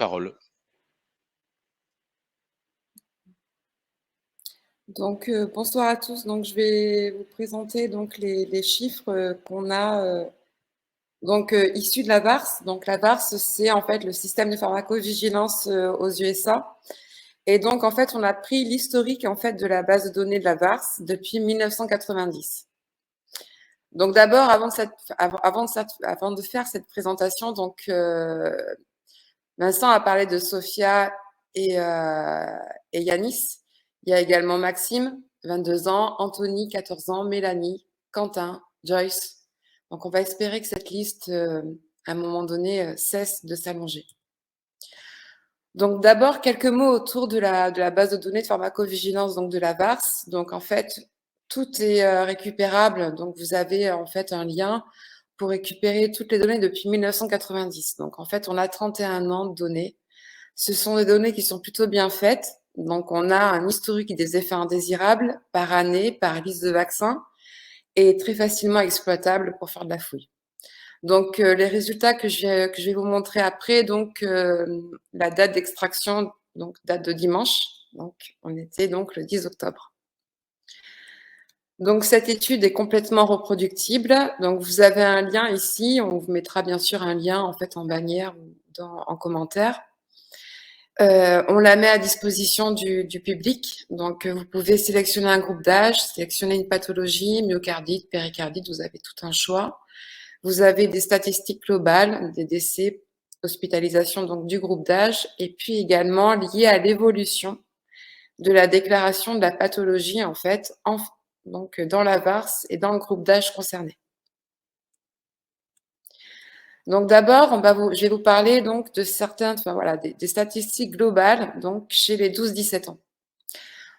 Parole. Donc, bonsoir à tous. Donc, je vais vous présenter donc les chiffres qu'on a issus de la VARS. Donc, la VARS, c'est en fait le système de pharmacovigilance aux USA. Et donc, en fait, on a pris l'historique en fait de la base de données de la VARS depuis 1990. Donc, d'abord, avant de faire cette présentation, donc Vincent a parlé de Sophia et Yanis. Il y a également Maxime, 22 ans, Anthony, 14 ans, Mélanie, Quentin, Joyce. Donc, on va espérer que cette liste, à un moment donné, cesse de s'allonger. Donc, d'abord, quelques mots autour de la base de données de pharmacovigilance, donc de la VARS. Donc, en fait, tout est récupérable. Donc, vous avez en fait un lien pour récupérer toutes les données depuis 1990. Donc, en fait, on a 31 ans de données. Ce sont des données qui sont plutôt bien faites. Donc, on a un historique des effets indésirables par année, par liste de vaccins, et très facilement exploitable pour faire de la fouille. Donc, les résultats que je vais vous montrer après, donc la date d'extraction, donc date de dimanche, donc on était donc le 10 octobre. Donc, cette étude est complètement reproductible. Donc, vous avez un lien ici. On vous mettra bien sûr un lien en fait en bannière ou en commentaire. On la met à disposition du public. Donc, vous pouvez sélectionner un groupe d'âge, sélectionner une pathologie, myocardite, péricardite, vous avez tout un choix. Vous avez des statistiques globales, des décès, hospitalisation donc du groupe d'âge, et puis également liées à l'évolution de la déclaration de la pathologie en fait, donc dans la VARS et dans le groupe d'âge concerné. Donc d'abord, je vais vous parler donc de certaines, des statistiques globales donc chez les 12-17 ans.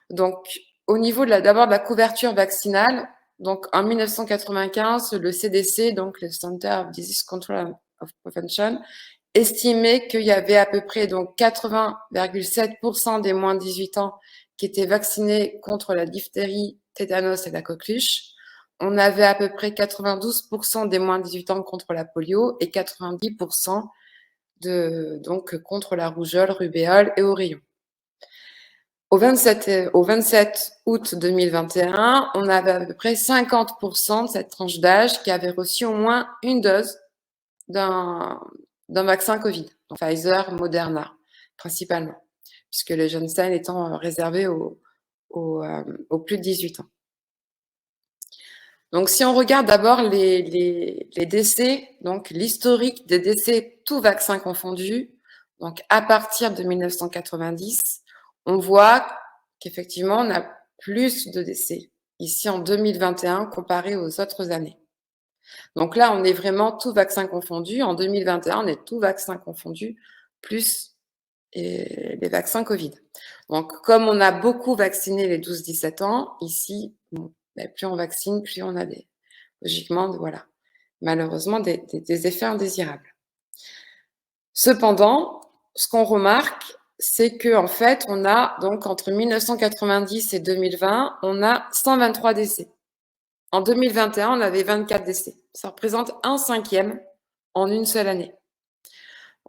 Donc au niveau d'abord de la couverture vaccinale, donc en 1995, le CDC, donc le Center of Disease Control of Prevention, estimait qu'il y avait à peu près donc 80,7% des moins de 18 ans qui étaient vaccinés contre la diphtérie, tétanos et la coqueluche. On avait à peu près 92% des moins de 18 ans contre la polio et 90% donc contre la rougeole, rubéole et oreillon. Au 27 août 2021, on avait à peu près 50% de cette tranche d'âge qui avait reçu au moins une dose d'un vaccin Covid, donc Pfizer, Moderna, principalement, puisque le Johnson étant réservé aux plus de 18 ans. Donc, si on regarde d'abord les décès, donc l'historique des décès, tous vaccins confondus, donc à partir de 1990, on voit qu'effectivement, on a plus de décès ici en 2021 comparé aux autres années. Donc là, on est vraiment tout vaccin confondu. En 2021, on est tout vaccin confondu, plus les vaccins Covid. Donc, comme on a beaucoup vacciné les 12-17 ans, ici, plus on vaccine, plus on a logiquement, malheureusement, des effets indésirables. Cependant, ce qu'on remarque, c'est qu'en fait, on a donc entre 1990 et 2020, on a 123 décès. En 2021, on avait 24 décès. Ça représente 1/5 en une seule année.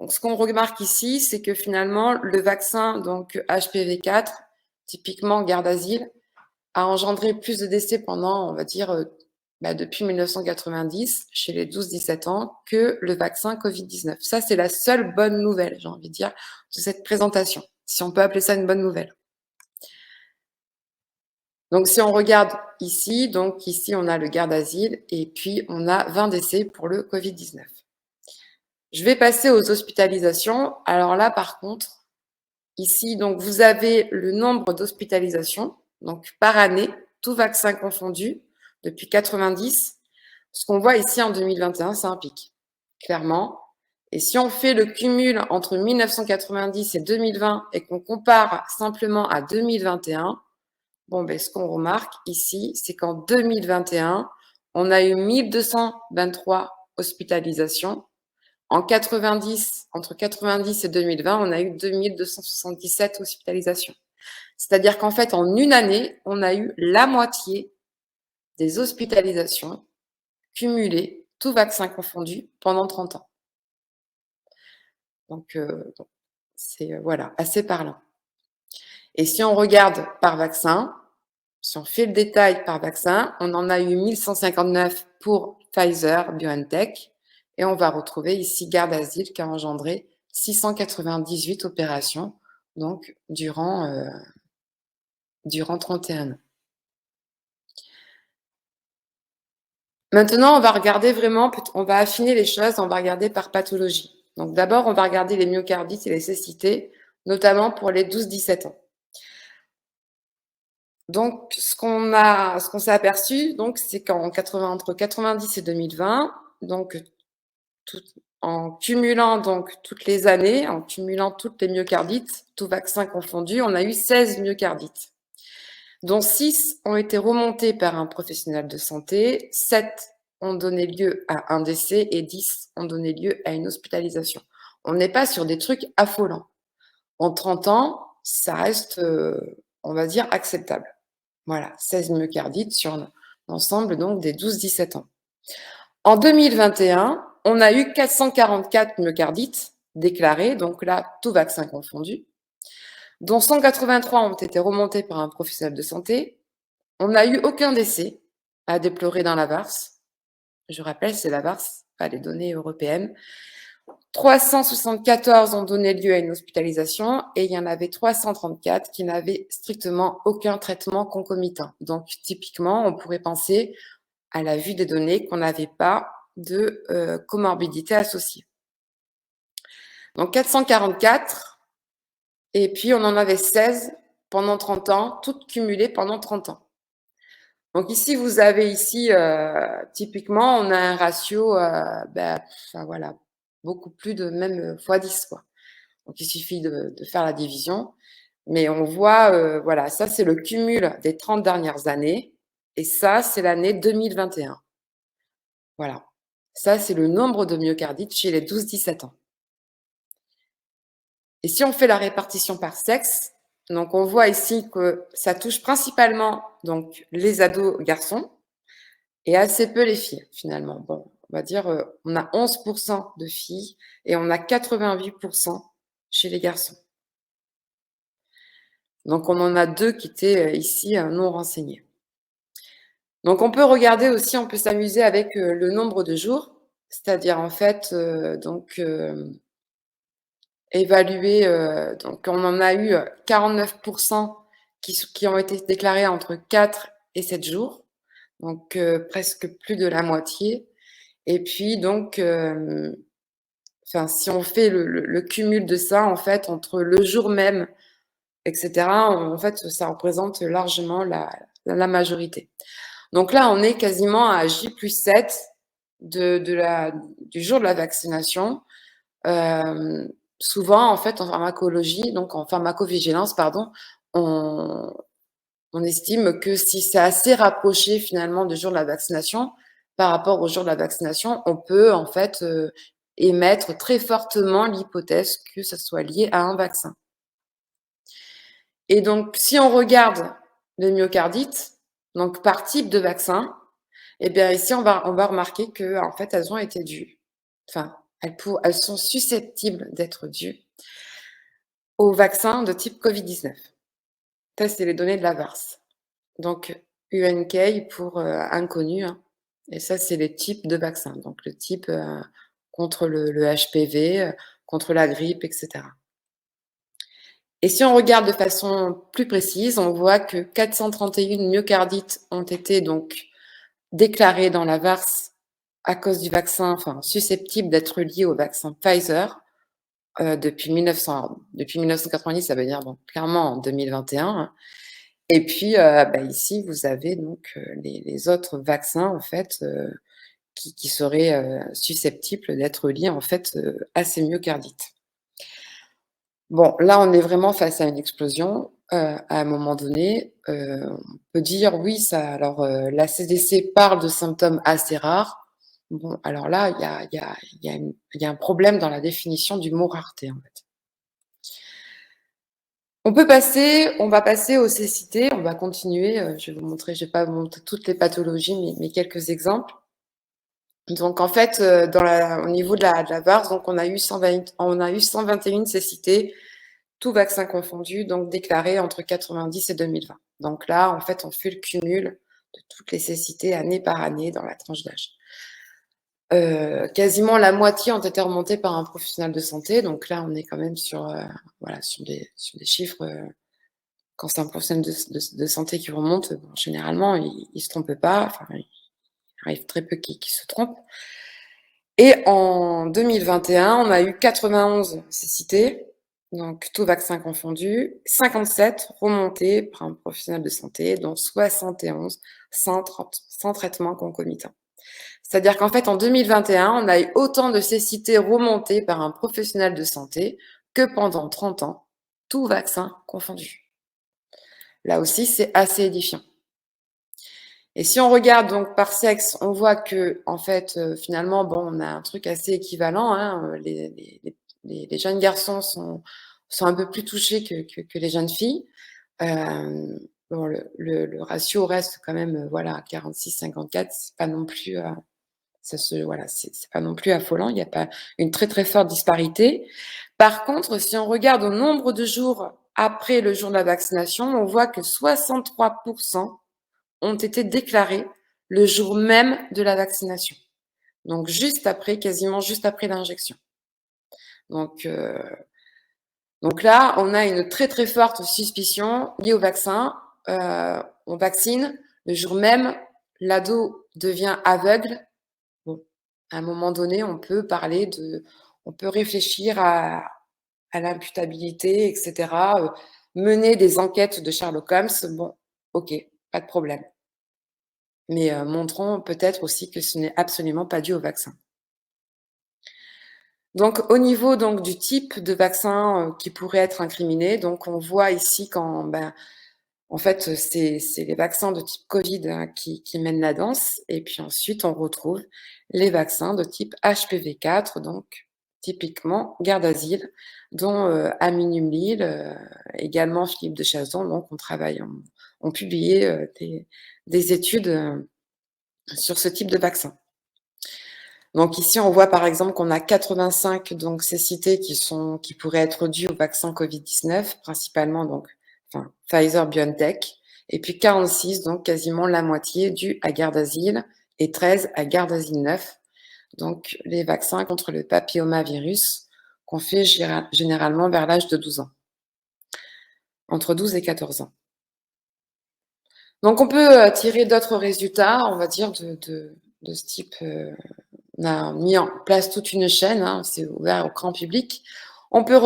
Donc, ce qu'on remarque ici, c'est que finalement, le vaccin donc HPV4, typiquement Gardasil, a engendré plus de décès pendant, on va dire, depuis 1990 chez les 12-17 ans que le vaccin Covid-19. Ça, c'est la seule bonne nouvelle, j'ai envie de dire, de cette présentation, si on peut appeler ça une bonne nouvelle. Donc, si on regarde ici, donc ici, on a le Gardasil et puis on a 20 décès pour le Covid-19. Je vais passer aux hospitalisations. Alors là, par contre, ici, donc vous avez le nombre d'hospitalisations, donc par année, tout vaccin confondu, depuis 90. Ce qu'on voit ici en 2021, c'est un pic, clairement. Et si on fait le cumul entre 1990 et 2020 et qu'on compare simplement à 2021, ce qu'on remarque ici, c'est qu'en 2021, on a eu 1223 hospitalisations. Entre 90 et 2020, on a eu 2277 hospitalisations. C'est-à-dire qu'en fait, en une année, on a eu la moitié des hospitalisations cumulées, tout vaccin confondu, pendant 30 ans. Donc, C'est voilà, assez parlant. Et si on regarde par vaccin, si on fait le détail par vaccin, on en a eu 1159 pour Pfizer, BioNTech, et on va retrouver ici Gardasil qui a engendré 698 opérations, donc durant 31 ans. Maintenant, on va regarder vraiment, on va affiner les choses, on va regarder par pathologie. Donc d'abord, on va regarder les myocardites et les cécités, notamment pour les 12-17 ans. Donc, ce qu'on s'est aperçu, donc, c'est entre 90 et 2020, donc, en cumulant donc toutes les années, en cumulant toutes les myocardites, tous vaccins confondus, on a eu 16 myocardites, dont 6 ont été remontés par un professionnel de santé, 7 ont donné lieu à un décès et 10 ont donné lieu à une hospitalisation. On n'est pas sur des trucs affolants. En 30 ans, ça reste, on va dire, acceptable. Voilà, 16 myocardites sur l'ensemble donc des 12-17 ans. En 2021, on a eu 444 myocardites déclarés, donc là, tout vaccin confondu, dont 183 ont été remontés par un professionnel de santé. On n'a eu aucun décès à déplorer dans la VARS. Je rappelle, c'est la VARS, pas les données européennes. 374 ont donné lieu à une hospitalisation et il y en avait 334 qui n'avaient strictement aucun traitement concomitant. Donc, typiquement, on pourrait penser, à la vue des données, qu'on n'avait pas de comorbidité associée. Donc, 444, et puis on en avait 16 pendant 30 ans, toutes cumulées pendant 30 ans. Donc ici, vous avez ici, typiquement, on a un ratio, voilà, beaucoup plus de même x10, quoi. Donc il suffit de faire la division. Mais on voit, voilà, ça c'est le cumul des 30 dernières années. Et ça, c'est l'année 2021. Voilà. Ça, c'est le nombre de myocardites chez les 12-17 ans. Et si on fait la répartition par sexe, donc on voit ici que ça touche principalement donc, les ados garçons et assez peu les filles, finalement. Bon, on va dire, on a 11% de filles et on a 88% chez les garçons. Donc, on en a 2 qui étaient ici non renseignés. Donc, on peut regarder aussi, on peut s'amuser avec le nombre de jours, c'est-à-dire en fait, évaluer, donc on en a eu 49% qui ont été déclarés entre 4 et 7 jours, donc presque plus de la moitié. Et puis donc, si on fait le cumul de ça, en fait, entre le jour même, etc., en fait, ça représente largement la majorité. Donc là, on est quasiment à J+7 du jour de la vaccination. Souvent, en fait, en pharmacologie, donc en pharmacovigilance, pardon, on estime que si c'est assez rapproché finalement du jour de la vaccination, par rapport au jour de la vaccination, on peut en fait émettre très fortement l'hypothèse que ça soit lié à un vaccin. Et donc, si on regarde les myocardites, donc par type de vaccin, eh bien ici, on va remarquer que en fait, elles ont été dues, enfin, elles sont susceptibles d'être dues au vaccin de type Covid-19. Ça, c'est les données de la VARS. Donc, UNK pour inconnu. Hein. Et ça, c'est les types de vaccins. Donc, le type contre le HPV, contre la grippe, etc. Et si on regarde de façon plus précise, on voit que 431 myocardites ont été donc déclarés dans la VARS à cause du vaccin, enfin susceptibles d'être liés au vaccin Pfizer depuis 1990, ça veut dire bon, clairement en 2021. Et puis ici, vous avez donc les autres vaccins en fait qui seraient susceptibles d'être liés en fait à ces myocardites. Bon, là, on est vraiment face à une explosion. À un moment donné, on peut dire oui, ça. Alors, la CDC parle de symptômes assez rares. Bon, alors là, il y a un problème dans la définition du mot rareté, en fait. On va passer aux cécités. On va continuer. Je vais vous montrer. Je vais pas vous montrer toutes les pathologies, mais quelques exemples. Donc, en fait, au niveau de la VARS, donc on a eu 121 cécités tout vaccin confondu, donc déclarés entre 90 et 2020. Donc là, en fait, on fait le cumul de toutes les cécités année par année dans la tranche d'âge. Quasiment la moitié ont été remontées par un professionnel de santé. Donc là, on est quand même sur, voilà, sur des chiffres. Quand c'est un professionnel de santé qui remonte, bon, généralement, il ne se trompe pas. Enfin, il arrive très peu qu'il se trompe. Et en 2021, on a eu 91 cécités, donc tout vaccin confondu, 57 remontés par un professionnel de santé, dont 71 sans traitement concomitant. C'est-à-dire qu'en fait, en 2021, on a eu autant de cécités remontées par un professionnel de santé que pendant 30 ans, tout vaccin confondu. Là aussi, c'est assez édifiant. Et si on regarde donc par sexe, on voit que en fait, finalement, bon, on a un truc assez équivalent. Hein, les jeunes garçons sont un peu plus touchés que les jeunes filles. Bon, le ratio reste quand même, voilà, 46-54. C'est pas non plus, voilà, c'est pas non plus affolant. Il n'y a pas une très très forte disparité. Par contre, si on regarde au nombre de jours après le jour de la vaccination, on voit que 63% ont été déclarés le jour même de la vaccination. Donc juste après, quasiment juste après l'injection. Donc là, on a une très très forte suspicion liée au vaccin. On vaccine, le jour même, l'ado devient aveugle. Bon, à un moment donné, on peut réfléchir à l'imputabilité, etc. Mener des enquêtes de Sherlock Holmes, bon, ok, pas de problème. Mais montrons peut-être aussi que ce n'est absolument pas dû au vaccin. Donc, au niveau donc, du type de vaccin qui pourrait être incriminé, donc on voit ici en fait, c'est les vaccins de type Covid qui mènent la danse. Et puis ensuite, on retrouve les vaccins de type HPV4, donc typiquement Gardasil, dont Amin Umlil, également Philippe de Chazon, donc ont publié des études sur ce type de vaccin. Donc ici, on voit par exemple qu'on a 85 donc cécités qui pourraient être dues au vaccin Covid-19, principalement donc Pfizer-BioNTech, et puis 46, donc quasiment la moitié dues à Gardasil et 13 à Gardasil 9, donc les vaccins contre le papillomavirus qu'on fait généralement vers l'âge de 12 ans, entre 12 et 14 ans. Donc on peut tirer d'autres résultats, on va dire, de ce type. On a mis en place toute une chaîne, hein, c'est ouvert au grand public. On peut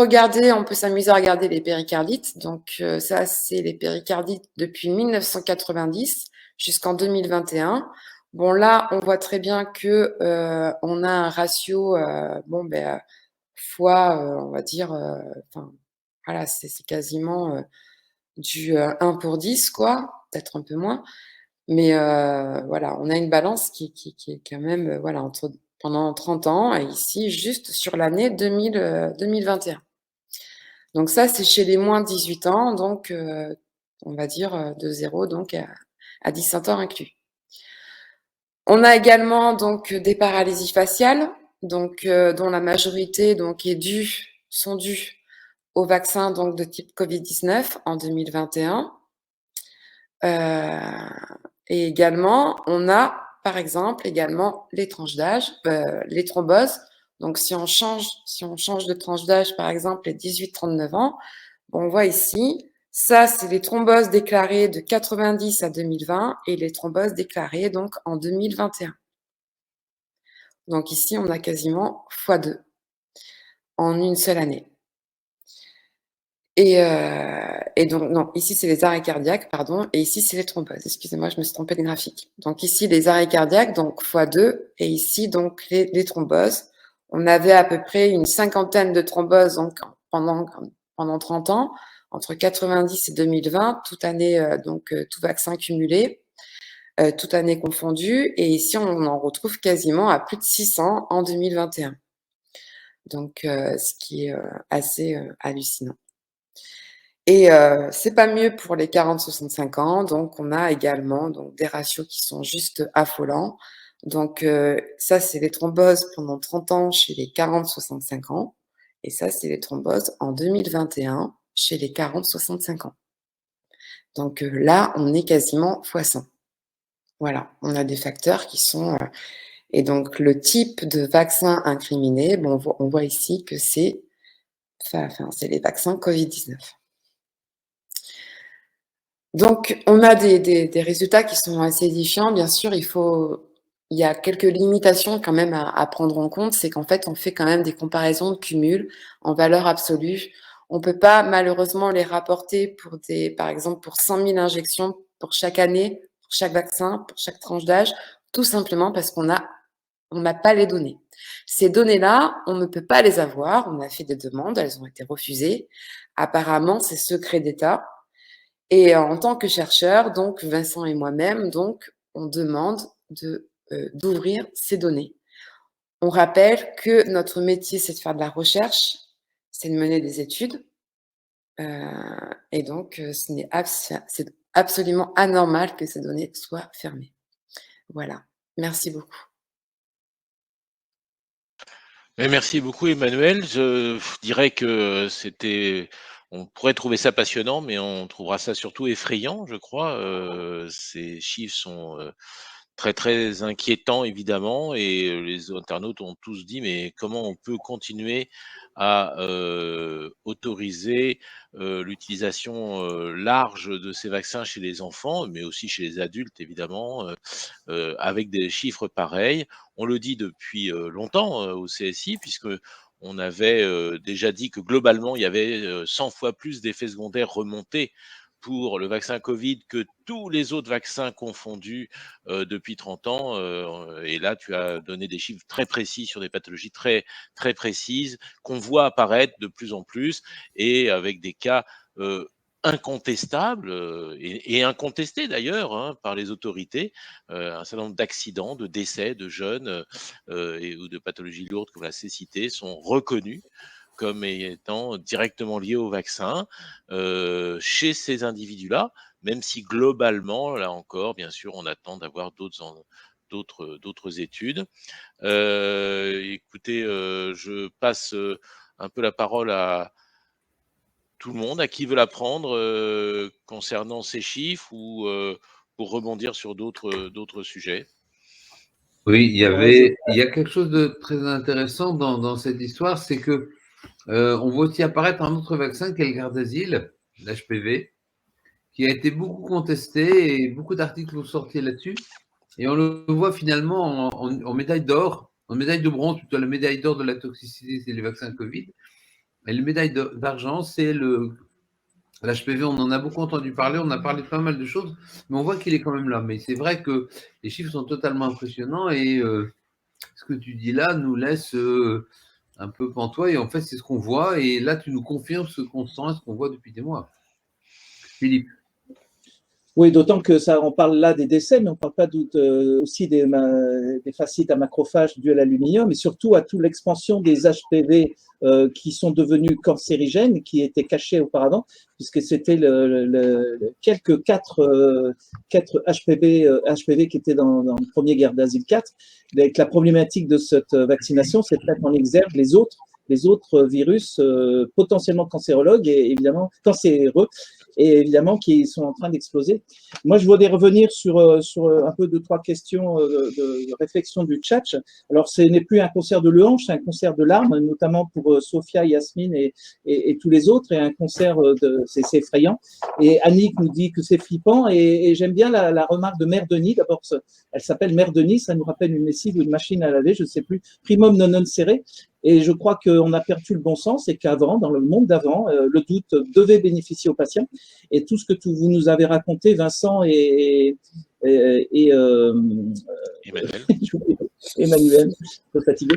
s'amuser à regarder les péricardites. Donc ça, c'est les péricardites depuis 1990 jusqu'en 2021. Bon, là, on voit très bien que on a un ratio, fois, on va dire, voilà, c'est quasiment du 1 pour 10, quoi, peut-être un peu moins. Mais voilà, on a une balance qui est quand même, voilà, pendant 30 ans et ici, juste sur l'année 2021. Donc ça, c'est chez les moins de 18 ans, donc on va dire de 0 donc à 17 ans inclus. On a également donc des paralysies faciales, donc dont la majorité donc sont dues au vaccin donc de type Covid-19 en 2021. Et également, on a, par exemple, également les tranches d'âge, les thromboses. Donc, si on change de tranche d'âge, par exemple, les 18-39 ans, on voit ici, ça, c'est les thromboses déclarées de 90 à 2020 et les thromboses déclarées donc en 2021. Donc ici, on a quasiment x2 en une seule année. Et donc, non, ici, c'est les arrêts cardiaques, pardon, et ici, c'est les thromboses. Excusez-moi, je me suis trompée de graphique. Donc ici, les arrêts cardiaques, donc x2, et ici, donc, les thromboses. On avait à peu près une cinquantaine de thromboses donc, pendant 30 ans, entre 90 et 2020, toute année, tout vaccin cumulé, toute année confondue, et ici, on en retrouve quasiment à plus de 600 en 2021. Donc, ce qui est assez hallucinant. Et c'est pas mieux pour les 40-65 ans, donc on a également donc, des ratios qui sont juste affolants. Donc ça, c'est les thromboses pendant 30 ans chez les 40-65 ans. Et ça, c'est les thromboses en 2021 chez les 40-65 ans. Donc là, on est quasiment x100. Voilà, on a des facteurs qui sont… et donc, le type de vaccin incriminé, bon, on voit ici que c'est les vaccins Covid-19. Donc, on a des résultats qui sont assez édifiants. Bien sûr, il y a quelques limitations quand même à prendre en compte. C'est qu'en fait, on fait quand même des comparaisons de cumul en valeur absolue. On ne peut pas malheureusement les rapporter par exemple, pour 100 000 injections pour chaque année, pour chaque vaccin, pour chaque tranche d'âge, tout simplement parce qu'on n'a pas les données. Ces données-là, on ne peut pas les avoir. On a fait des demandes, elles ont été refusées. Apparemment, c'est secret d'État. Et en tant que chercheur, donc Vincent et moi-même, donc on demande d'ouvrir ces données. On rappelle que notre métier, c'est de faire de la recherche, c'est de mener des études, et donc c'est absolument anormal que ces données soient fermées. Voilà. Merci beaucoup. Merci beaucoup, Emmanuel. Je dirais que on pourrait trouver ça passionnant, mais on trouvera ça surtout effrayant, je crois. Ces chiffres sont très très inquiétants, évidemment, et les internautes ont tous dit, mais comment on peut continuer à autoriser l'utilisation large de ces vaccins chez les enfants, mais aussi chez les adultes, évidemment, avec des chiffres pareils. On le dit depuis longtemps au CSI, puisque on avait déjà dit que globalement, il y avait 100 fois plus d'effets secondaires remontés pour le vaccin Covid que tous les autres vaccins confondus depuis 30 ans. Et là, tu as donné des chiffres très précis sur des pathologies très, très précises qu'on voit apparaître de plus en plus et avec des cas incontestables et incontestés d'ailleurs hein, par les autorités, un certain nombre d'accidents, de décès de jeunes ou de pathologies lourdes comme la cécité sont reconnus comme étant directement liés au vaccin chez ces individus-là, même si globalement, là encore, bien sûr, on attend d'avoir d'autres études. Écoutez, je passe un peu la parole à tout le monde, à qui veut la prendre concernant ces chiffres ou pour rebondir sur d'autres sujets. Oui, il y a quelque chose de très intéressant dans cette histoire, c'est que on voit aussi apparaître un autre vaccin qui est le Gardasil, l'HPV, qui a été beaucoup contesté et beaucoup d'articles sont sortis là-dessus. Et on le voit finalement en médaille d'or, en médaille de bronze, plutôt la médaille d'or de la toxicité, c'est les vaccins Covid. Et la médaille d'argent, c'est l'HPV. On en a beaucoup entendu parler, on a parlé de pas mal de choses, mais on voit qu'il est quand même là. Mais c'est vrai que les chiffres sont totalement impressionnants et ce que tu dis là nous laisse un peu pantois. Et en fait, c'est ce qu'on voit. Et là, tu nous confirmes ce qu'on sent et ce qu'on voit depuis des mois. Philippe. Oui, d'autant que ça, on parle là des décès, mais on parle pas aussi des fascites à macrophages dus à l'aluminium, et surtout à toute l'expansion des HPV qui sont devenus cancérigènes, qui étaient cachés auparavant, puisque c'était quelques 4 HPV qui étaient dans le premier Gardasil 4. Avec la problématique de cette vaccination, c'est de mettre en exergue les autres virus potentiellement cancérologues et évidemment cancéreux, et évidemment qui sont en train d'exploser. Moi, je voudrais revenir sur un peu 2-3 questions de réflexion du chat. Alors, ce n'est plus un concert de louanges, c'est un concert de larmes, notamment pour Sophia, Yasmine et tous les autres, et un concert c'est effrayant. Et Annick nous dit que c'est flippant, et j'aime bien la remarque de Mère Denis. D'abord, elle s'appelle Mère Denis, ça nous rappelle une lessive ou une machine à laver, je ne sais plus, primum non serré. Et je crois qu'on a perdu le bon sens et qu'avant, dans le monde d'avant, le doute devait bénéficier aux patients. Et tout ce que vous nous avez raconté, Vincent et Emmanuel, un peu fatigué,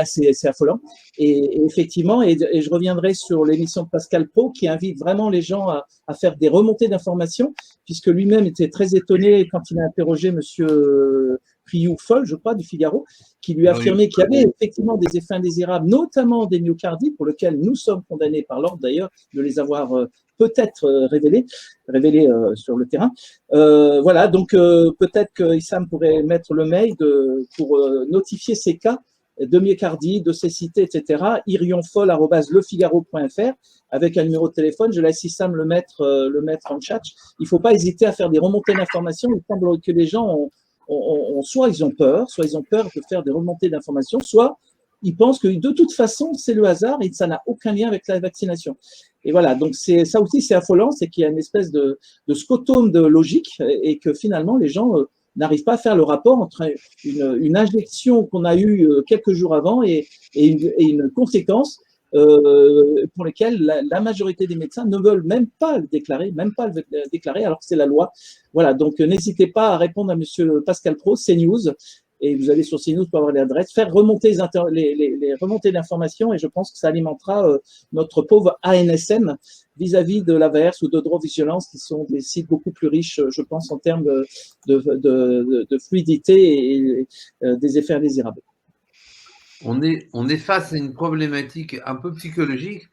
c'est affolant. Et effectivement, et je reviendrai sur l'émission de Pascal Pro qui invite vraiment les gens à faire des remontées d'informations, puisque lui-même était très étonné quand il a interrogé monsieur Rioux-Foll, je crois, du Figaro, qui lui a affirmé qu'il y avait effectivement des effets indésirables, notamment des myocardies, pour lesquels nous sommes condamnés par l'ordre d'ailleurs de les avoir peut-être révélés sur le terrain. Voilà, donc peut-être que Issam pourrait mettre le mail pour notifier ces cas de myocardie, de cécité, etc. irionfol@lefigaro.fr avec un numéro de téléphone. Je laisse Issam le mettre en chat. Il ne faut pas hésiter à faire des remontées d'informations. Il semble que les gens soit ils ont peur de faire des remontées d'informations, soit ils pensent que de toute façon, c'est le hasard et ça n'a aucun lien avec la vaccination. Et voilà, donc ça aussi, c'est affolant, c'est qu'il y a une espèce de scotome de logique et que finalement, les gens n'arrivent pas à faire le rapport entre une injection qu'on a eue quelques jours avant et une conséquence pour lesquelles la majorité des médecins ne veulent même pas le déclarer, alors que c'est la loi. Voilà, donc n'hésitez pas à répondre à Monsieur Pascal Pro, CNews, et vous allez sur CNews pour avoir l'adresse, faire remonter les remontées d'informations, et je pense que ça alimentera notre pauvre ANSM vis-à-vis de l'Averse ou de Droit Violence, qui sont des sites beaucoup plus riches, je pense, en termes de fluidité et des effets indésirables. On est face à une problématique un peu psychologique,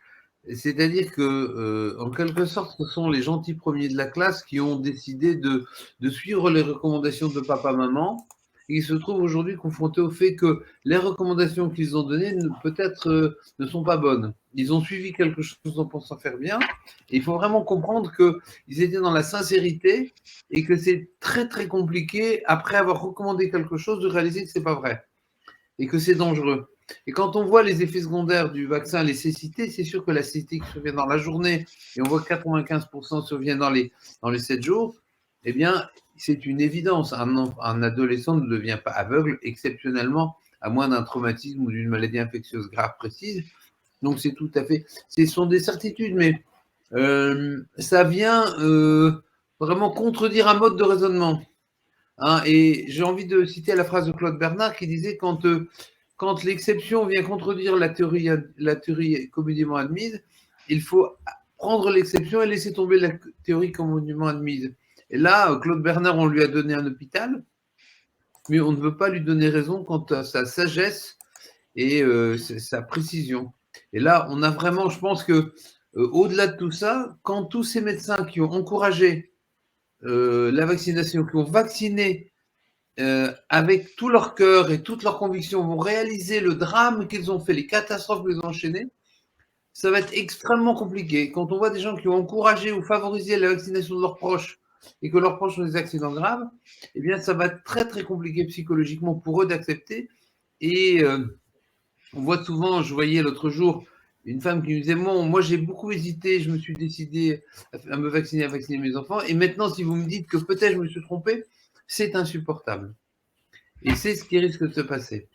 c'est-à-dire que, en quelque sorte, ce sont les gentils premiers de la classe qui ont décidé de suivre les recommandations de papa-maman. Ils se trouvent aujourd'hui confrontés au fait que les recommandations qu'ils ont données peut-être ne sont pas bonnes. Ils ont suivi quelque chose en pensant faire bien. Et il faut vraiment comprendre qu'ils étaient dans la sincérité et que c'est très, très compliqué, après avoir recommandé quelque chose, de réaliser que ce n'est pas vrai et que c'est dangereux. Et quand on voit les effets secondaires du vaccin, les cécités, c'est sûr que la cécité qui survient dans la journée, et on voit que 95% survient dans les 7 jours, eh bien, c'est une évidence. Un adolescent ne devient pas aveugle, exceptionnellement, à moins d'un traumatisme ou d'une maladie infectieuse grave précise. Donc, c'est tout à fait… Ce sont des certitudes, mais ça vient vraiment contredire un mode de raisonnement. Hein, et j'ai envie de citer la phrase de Claude Bernard qui disait quand l'exception vient contredire la théorie communément admise, il faut prendre l'exception et laisser tomber la théorie communément admise. Et là, Claude Bernard, on lui a donné un hôpital, mais on ne veut pas lui donner raison quant à sa sagesse et sa précision. Et là, on a vraiment, je pense que au-delà de tout ça, quand tous ces médecins qui ont encouragé la vaccination, qui ont vacciné avec tout leur cœur et toute leur conviction, vont réaliser le drame qu'ils ont fait, les catastrophes qu'ils ont enchaînées, ça va être extrêmement compliqué. Quand on voit des gens qui ont encouragé ou favorisé la vaccination de leurs proches et que leurs proches ont des accidents graves, eh bien, ça va être très, très compliqué psychologiquement pour eux d'accepter. Et on voit souvent, je voyais l'autre jour, une femme qui me disait, moi j'ai beaucoup hésité, je me suis décidé à me vacciner, à vacciner mes enfants, et maintenant si vous me dites que peut-être je me suis trompé, c'est insupportable. Et c'est ce qui risque de se passer.